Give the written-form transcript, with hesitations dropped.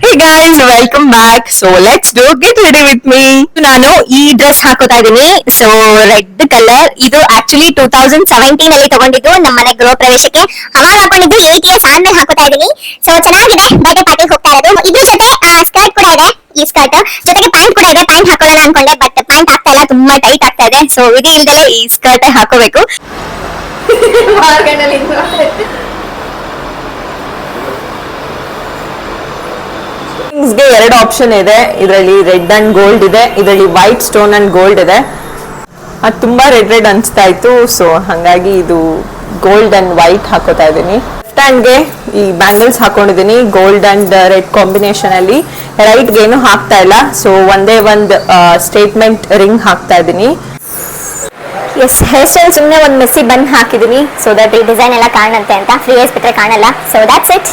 Hey guys, welcome back. So let's do get ready with me. ನಾನು ಈ dress ಹಾಕೋತಾ ಇದೀನಿ. So red colour. ಇದು ಆಕ್ಚುಲಿ 2017 ಅಲ್ಲಿ ತಗೊಂಡಿದ್ದು ನಮ್ಮ ಮನೆ ಗೃಹ ಪ್ರವೇಶಕ್ಕೆ. ಅವಾಗ ಹಾಕೊಂಡಿದ್ದು 8 ಇಯರ್ಸ್ ಆದ್ಮೇಲೆ ಹಾಕೋತಾ ಇದೀನಿ. ಸೊ ಚೆನ್ನಾಗಿದೆ. ಬರ್ಡೇ ಪಾರ್ಟಿಗೆ ಹೋಗ್ತಾ ಇರೋದು. ಇದ್ರ ಜೊತೆ ಸ್ಕರ್ಟ್ ಕೂಡ ಇದೆ. ಈ ಸ್ಕರ್ಟ್ ಜೊತೆಗೆ ಪ್ಯಾಂಟ್ ಕೂಡ ಇದೆ. ಪ್ಯಾಂಟ್ ಹಾಕೊಳ್ಳೋಣ ಅನ್ಕೊಂಡೆ ಬಟ್ ಪ್ಯಾಂಟ್ ಆಗ್ತಾ ಇಲ್ಲ, ತುಂಬಾ ಟೈಟ್ ಆಗ್ತಾ ಇದೆ. ಸೊ ವಿಧಿ ಇಲ್ದಲೆ ಈ ಸ್ಕರ್ಟ್ ಹಾಕೋಬೇಕು. ಗೆ ಎರಡು ಆಪ್ಷನ್ ಇದೆ. ಇದರಲ್ಲಿ ರೆಡ್ ಅಂಡ್ ಗೋಲ್ಡ್ ಇದೆ, ಇದರಲ್ಲಿ ವೈಟ್ ಸ್ಟೋನ್ ಅಂಡ್ ಗೋಲ್ಡ್ ಇದೆ. ಅದು ತುಂಬಾ ರೆಡ್ ಅನ್ಸ್ತಾ ಇತ್ತು. ಸೊ ಹಂಗಾಗಿ ಇದು ಗೋಲ್ಡ್ ಅಂಡ್ ವೈಟ್ ಹಾಕೋತಾ ಇದ್ದೀನಿ. ಲೆಫ್ಟ್ ಹ್ಯಾಂಡ್ಗೆ ಈ ಬ್ಯಾಂಗಲ್ಸ್ ಹಾಕೊಂಡಿದ್ದೀನಿ ಗೋಲ್ಡ್ ಅಂಡ್ ರೆಡ್ ಕಾಂಬಿನೇಷನ್ ಅಲ್ಲಿ. ರೈಟ್ಗೆ ಏನು ಹಾಕ್ತಾ ಇಲ್ಲ. ಸೊ ಒಂದೇ ಒಂದು ಸ್ಟೇಟ್ಮೆಂಟ್ ರಿಂಗ್ ಹಾಕ್ತಾ ಇದ್ದೀನಿ. ಎಸ್, ಹೇರ್ ಸ್ಟೈಲ್ ಸುಮ್ಮನೆ ಒಂದು ಮೆಸ್ಸಿ ಬನ್ ಹಾಕಿದ್ದೀನಿ ಸೊ ದಟ್ ಈ ಡಿಸೈನ್ ಎಲ್ಲ ಕಾಣುತ್ತೆ ಅಂತ. ಫ್ರೀ ಹೇರ್ಸ್ ಬಿಟ್ಟರೆ ಕಾಣಲ್ಲ. So that's it.